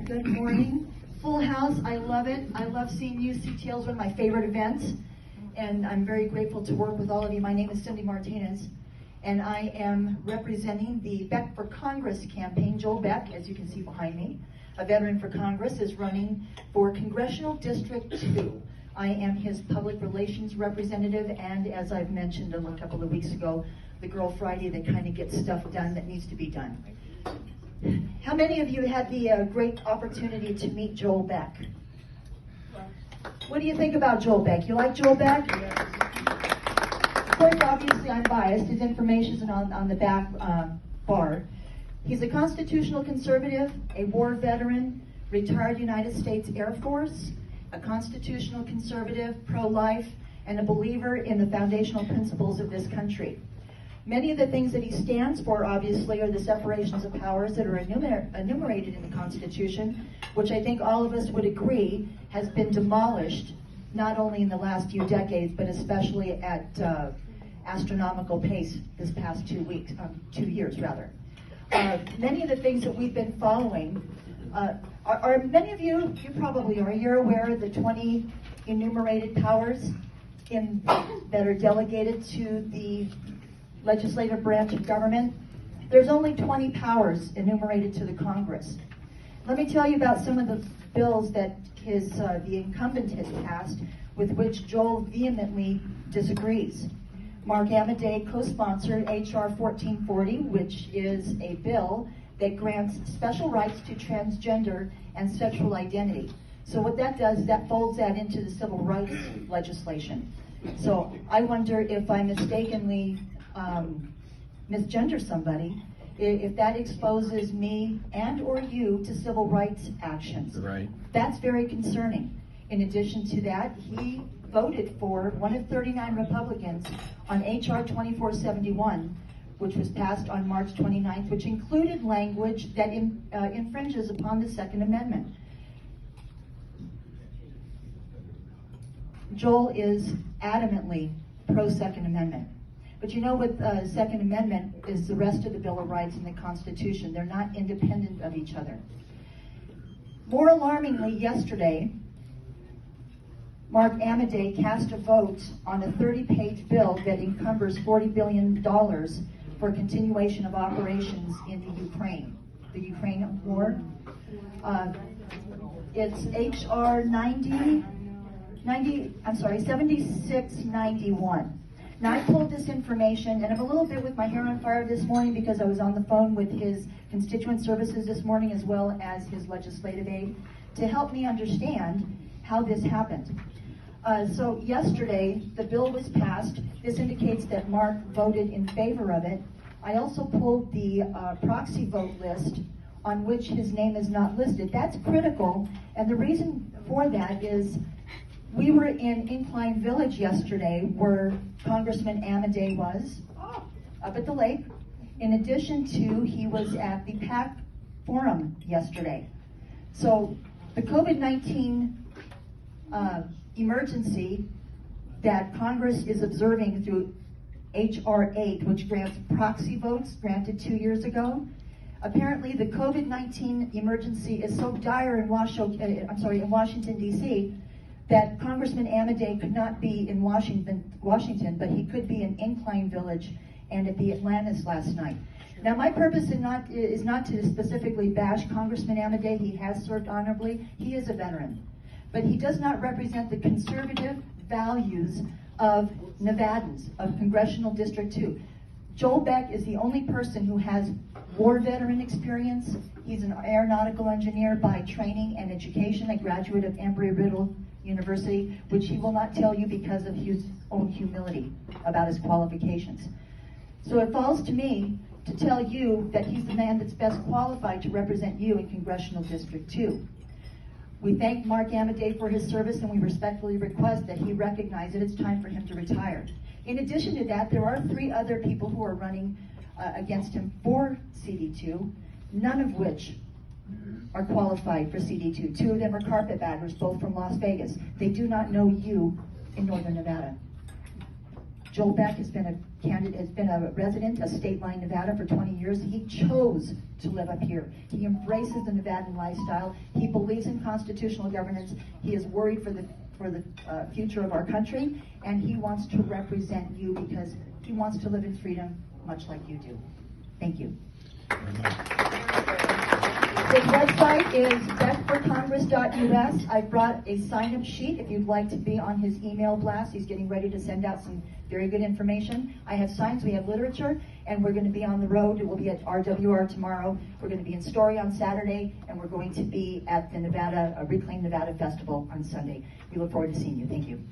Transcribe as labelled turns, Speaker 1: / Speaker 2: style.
Speaker 1: Good morning. Full house, I love it. I love seeing you. CTL is one of my favorite events, and I'm very grateful to work with all of you. My name is Cindy Martinez, and I am representing the Beck for Congress campaign. Joel Beck, as you can see behind me, a veteran for Congress, is running for Congressional District 2. I am his public relations representative, and as I've mentioned a couple of weeks ago, the Girl Friday that kind of gets stuff done that needs to be done. How many of you had the great opportunity to meet Joel Beck? What do you think about Joel Beck? You like Joel Beck? Of course, obviously I'm biased. His information is on the back bar. He's a constitutional conservative, a war veteran, retired United States Air Force, a constitutional conservative, pro-life, and a believer in the foundational principles of this country. Many of the things that he stands for, obviously, are the separations of powers that are enumerated in the Constitution, which I think all of us would agree has been demolished, not only in the last few decades, but especially at astronomical pace this past 2 years. Many of the things that we've been following, are many of you probably are, you're aware of the 20 enumerated powers that are delegated to the legislative branch of government. There's only 20 powers enumerated to the Congress. Let me tell you about some of the bills that the incumbent has passed, with which Joel vehemently disagrees. Mark Amadei co-sponsored H.R. 1440, which is a bill that grants special rights to transgender and sexual identity. So what that does is that folds that into the civil rights legislation. So I wonder if I mistakenly misgender somebody, if that exposes me and or you to civil rights actions.
Speaker 2: Right.
Speaker 1: That's very concerning. In addition to that, he voted for one of 39 Republicans on H.R. 2471, which was passed on March 29th, which included language that infringes upon the Second Amendment. Joel is adamantly pro-Second Amendment. But you know what the Second Amendment is the rest of the Bill of Rights and the Constitution. They're not independent of each other. More alarmingly, yesterday, Mark Amadei cast a vote on a 30-page bill that encumbers $40 billion for continuation of operations in the Ukraine war. It's H.R. 7691. Now, I pulled this information, and I'm a little bit with my hair on fire this morning because I was on the phone with his constituent services this morning as well as his legislative aide to help me understand how this happened. So yesterday, the bill was passed. This indicates that Mark voted in favor of it. I also pulled the proxy vote list on which his name is not listed. That's critical, and the reason for that is we were in Incline Village yesterday where Congressman Amadei was, up at the lake. In addition to, he was at the PAC forum yesterday. So the COVID-19 emergency that Congress is observing through H.R. 8, which grants proxy votes granted 2 years ago, apparently the COVID-19 emergency is so dire in Washington, D.C., that Congressman Amadei could not be in Washington, but he could be in Incline Village and at the Atlantis last night. Now, my purpose is not to specifically bash Congressman Amadei. He has served honorably. He is a veteran. But he does not represent the conservative values of Nevadans, of Congressional District 2. Joel Beck is the only person who has war veteran experience. He's an aeronautical engineer by training and education, a graduate of Embry-Riddle University, which he will not tell you because of his own humility about his qualifications. So it falls to me to tell you that he's the man that's best qualified to represent you in Congressional District 2. We thank Mark Amadei for his service, and we respectfully request that he recognize that it's time for him to retire. In addition to that, there are 3 other people who are running against him for CD2, none of which are qualified for CD2. 2 of them are carpetbaggers, both from Las Vegas. They do not know you in Northern Nevada. Joel Beck has been a candidate, has been a resident of State Line, Nevada for 20 years. He chose to live up here. He embraces the Nevadan lifestyle. He believes in constitutional governance. He is worried for the future of our country, and he wants to represent you because he wants to live in freedom, much like you do. Thank you. His website is beckforcongress.us. I brought a sign-up sheet if you'd like to be on his email blast. He's getting ready to send out some very good information. I have signs, we have literature, and we're going to be on the road. We'll be at RWR tomorrow. We're going to be in Story on Saturday, and we're going to be at the Reclaim Nevada Festival on Sunday. We look forward to seeing you. Thank you.